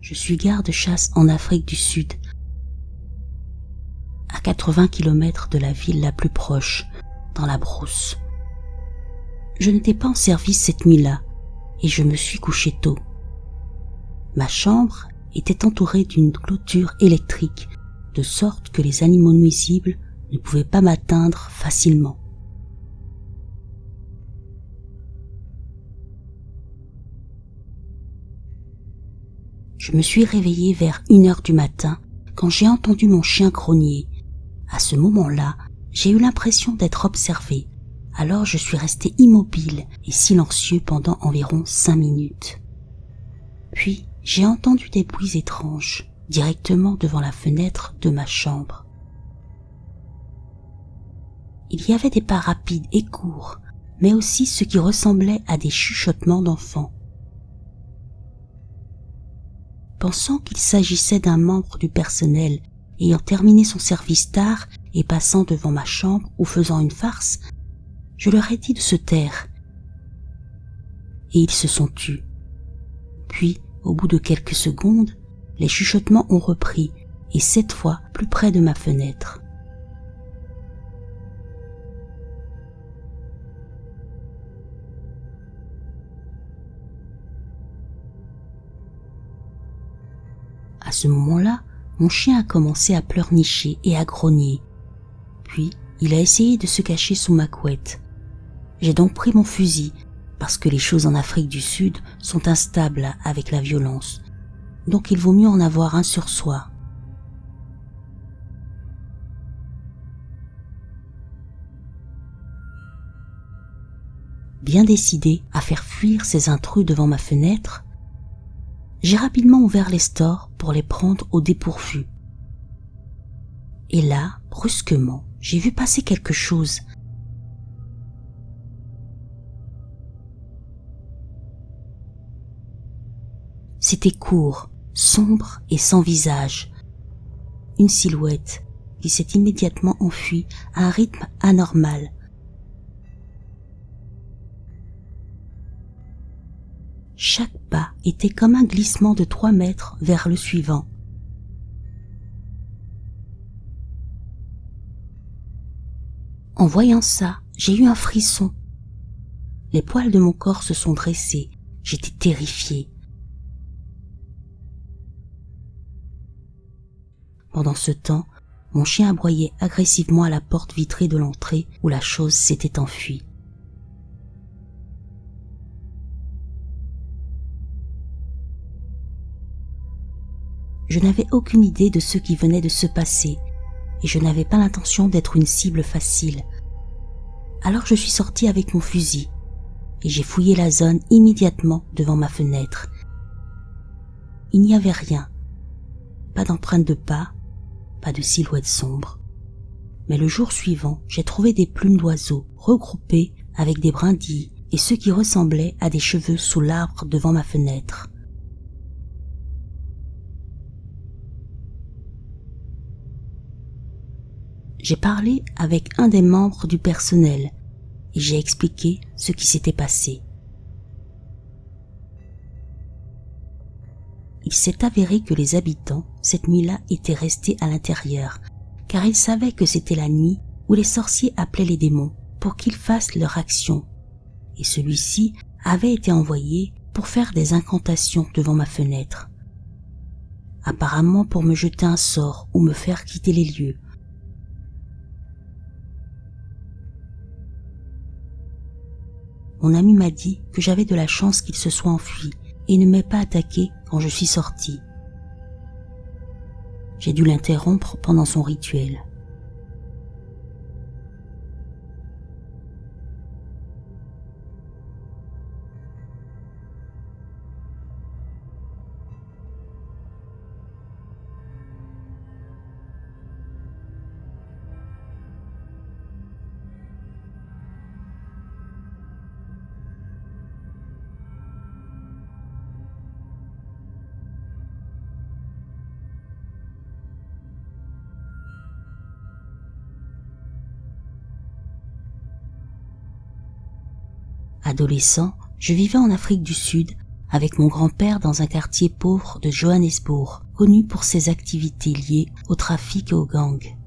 je suis garde-chasse en Afrique du Sud, à 80 km de la ville la plus proche, dans la brousse. Je n'étais pas en service cette nuit-là et je me suis couché tôt. Ma chambre était entourée d'une clôture électrique, de sorte que les animaux nuisibles ne pouvaient pas m'atteindre facilement. Je me suis réveillée vers 1h du matin quand j'ai entendu mon chien grogner. À ce moment-là, j'ai eu l'impression d'être observée, alors je suis resté immobile et silencieux pendant environ 5 minutes. Puis, j'ai entendu des bruits étranges, directement devant la fenêtre de ma chambre. Il y avait des pas rapides et courts, mais aussi ce qui ressemblait à des chuchotements d'enfants. Pensant qu'il s'agissait d'un membre du personnel ayant terminé son service tard et passant devant ma chambre ou faisant une farce, je leur ai dit de se taire. Et ils se sont tus. Puis, au bout de quelques secondes, les chuchotements ont repris, et cette fois plus près de ma fenêtre. À ce moment-là, mon chien a commencé à pleurnicher et à grogner. Puis, il a essayé de se cacher sous ma couette. J'ai donc pris mon fusil, parce que les choses en Afrique du Sud sont instables avec la violence. Donc il vaut mieux en avoir un sur soi. Bien décidé à faire fuir ces intrus devant ma fenêtre, j'ai rapidement ouvert les stores pour les prendre au dépourvu. Et là, brusquement, j'ai vu passer quelque chose. C'était court, sombre et sans visage. Une silhouette qui s'est immédiatement enfuie à un rythme anormal. Chaque pas était comme un glissement de 3 mètres vers le suivant. En voyant ça, j'ai eu un frisson. Les poils de mon corps se sont dressés. J'étais terrifiée. Pendant ce temps, mon chien aboyait agressivement à la porte vitrée de l'entrée où la chose s'était enfuie. Je n'avais aucune idée de ce qui venait de se passer et je n'avais pas l'intention d'être une cible facile. Alors je suis sortie avec mon fusil et j'ai fouillé la zone immédiatement devant ma fenêtre. Il n'y avait rien, pas d'empreinte de pas, pas de silhouette sombre. Mais le jour suivant, j'ai trouvé des plumes d'oiseaux regroupées avec des brindilles et ce qui ressemblait à des cheveux sous l'arbre devant ma fenêtre. J'ai parlé avec un des membres du personnel et j'ai expliqué ce qui s'était passé. Il s'est avéré que les habitants, cette nuit-là, étaient restés à l'intérieur, car ils savaient que c'était la nuit où les sorciers appelaient les démons pour qu'ils fassent leur action, et celui-ci avait été envoyé pour faire des incantations devant ma fenêtre, apparemment pour me jeter un sort ou me faire quitter les lieux. Mon ami m'a dit que j'avais de la chance qu'il se soit enfui et ne m'ait pas attaqué quand je suis sortie. J'ai dû l'interrompre pendant son rituel. Adolescent, je vivais en Afrique du Sud avec mon grand-père dans un quartier pauvre de Johannesburg, connu pour ses activités liées au trafic et aux gangs.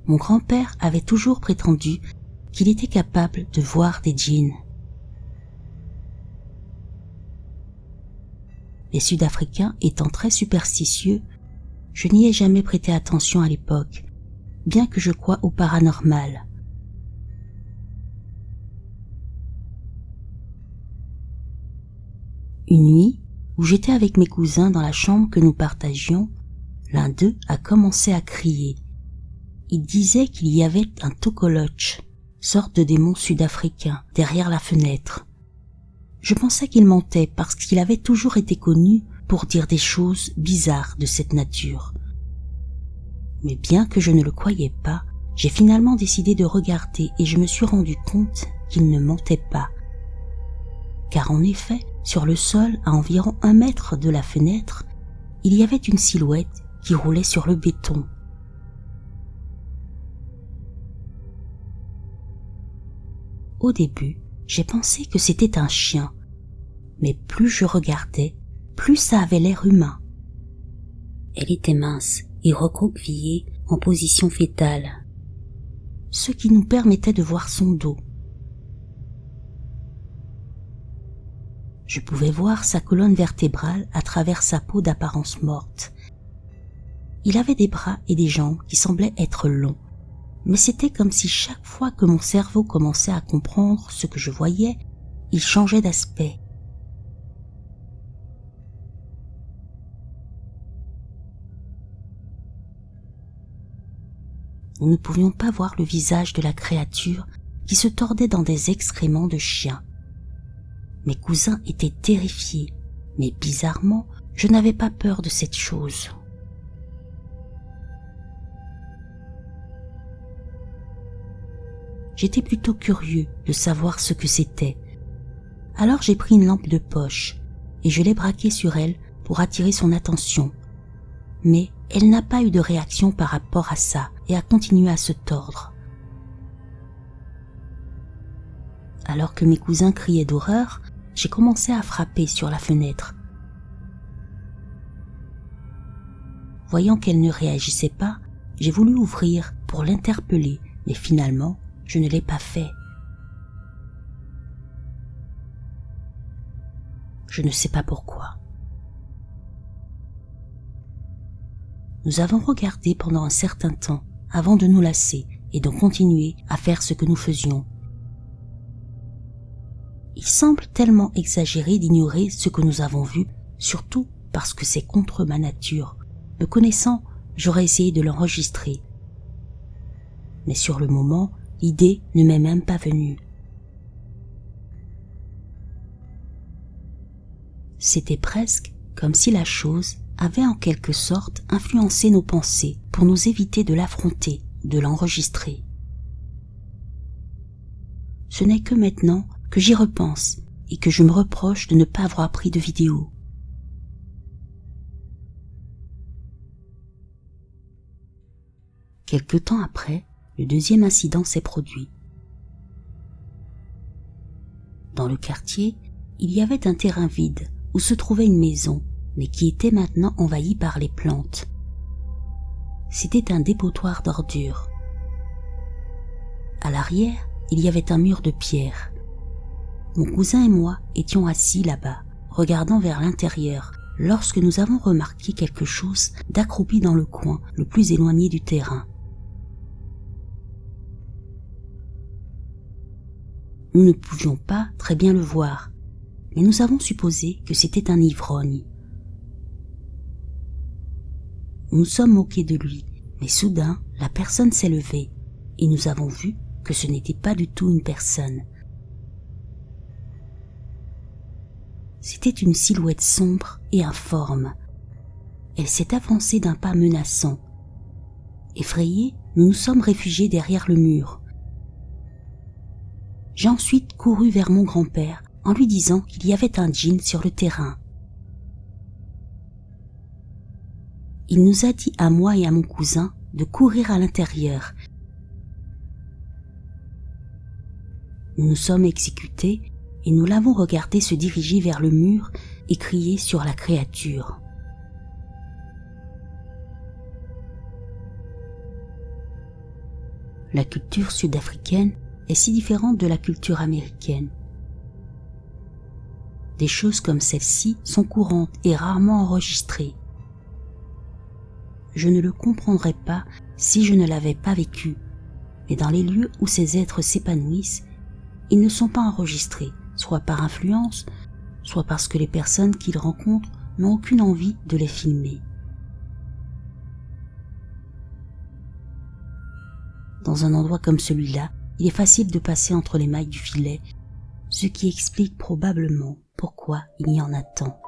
Mon grand-père avait toujours prétendu qu'il était capable de voir des djinns. Les Sud-Africains étant très superstitieux, je n'y ai jamais prêté attention à l'époque, bien que je croie au paranormal. Une nuit, où j'étais avec mes cousins dans la chambre que nous partagions, l'un d'eux a commencé à crier. Il disait qu'il y avait un tokoloch, sorte de démon sud-africain, derrière la fenêtre. Je pensais qu'il mentait parce qu'il avait toujours été connu pour dire des choses bizarres de cette nature. Mais bien que je ne le croyais pas, j'ai finalement décidé de regarder et je me suis rendu compte qu'il ne mentait pas. Car en effet, sur le sol, à environ 1 mètre de la fenêtre, il y avait une silhouette qui roulait sur le béton. Au début, j'ai pensé que c'était un chien, mais plus je regardais, plus ça avait l'air humain. Elle était mince et recroquevillée en position fétale, ce qui nous permettait de voir son dos. Je pouvais voir sa colonne vertébrale à travers sa peau d'apparence morte. Il avait des bras et des jambes qui semblaient être longs, mais c'était comme si chaque fois que mon cerveau commençait à comprendre ce que je voyais, il changeait d'aspect. Nous ne pouvions pas voir le visage de la créature qui se tordait dans des excréments de chien. Mes cousins étaient terrifiés, mais bizarrement, je n'avais pas peur de cette chose. J'étais plutôt curieux de savoir ce que c'était. Alors j'ai pris une lampe de poche et je l'ai braquée sur elle pour attirer son attention. Mais elle n'a pas eu de réaction par rapport à ça et a continué à se tordre. Alors que mes cousins criaient d'horreur, j'ai commencé à frapper sur la fenêtre. Voyant qu'elle ne réagissait pas, j'ai voulu ouvrir pour l'interpeller, mais finalement, je ne l'ai pas fait. Je ne sais pas pourquoi. Nous avons regardé pendant un certain temps avant de nous lasser et de continuer à faire ce que nous faisions. Il semble tellement exagéré d'ignorer ce que nous avons vu, surtout parce que c'est contre ma nature. Me connaissant, j'aurais essayé de l'enregistrer. Mais sur le moment, l'idée ne m'est même pas venue. C'était presque comme si la chose avait en quelque sorte influencé nos pensées pour nous éviter de l'affronter ou de l'enregistrer. Ce n'est que maintenant que j'y repense et que je me reproche de ne pas avoir pris de vidéo. Quelque temps après, le deuxième incident s'est produit. Dans le quartier, il y avait un terrain vide où se trouvait une maison, mais qui était maintenant envahie par les plantes. C'était un dépotoir d'ordures. À l'arrière, il y avait un mur de pierre. Mon cousin et moi étions assis là-bas, regardant vers l'intérieur, lorsque nous avons remarqué quelque chose d'accroupi dans le coin le plus éloigné du terrain. Nous ne pouvions pas très bien le voir, mais nous avons supposé que c'était un ivrogne. Nous nous sommes moqués de lui, mais soudain, la personne s'est levée, et nous avons vu que ce n'était pas du tout une personne. C'était une silhouette sombre et informe. Elle s'est avancée d'un pas menaçant. Effrayés, nous nous sommes réfugiés derrière le mur. J'ai ensuite couru vers mon grand-père en lui disant qu'il y avait un djinn sur le terrain. Il nous a dit à moi et à mon cousin de courir à l'intérieur. Nous nous sommes exécutés et nous l'avons regardé se diriger vers le mur et crier sur la créature. La culture sud-africaine est si différente de la culture américaine. Des choses comme celle-ci sont courantes et rarement enregistrées. Je ne le comprendrais pas si je ne l'avais pas vécu, mais dans les lieux où ces êtres s'épanouissent, ils ne sont pas enregistrés, soit par influence, soit parce que les personnes qu'ils rencontrent n'ont aucune envie de les filmer. Dans un endroit comme celui-là, il est facile de passer entre les mailles du filet, ce qui explique probablement pourquoi il y en a tant.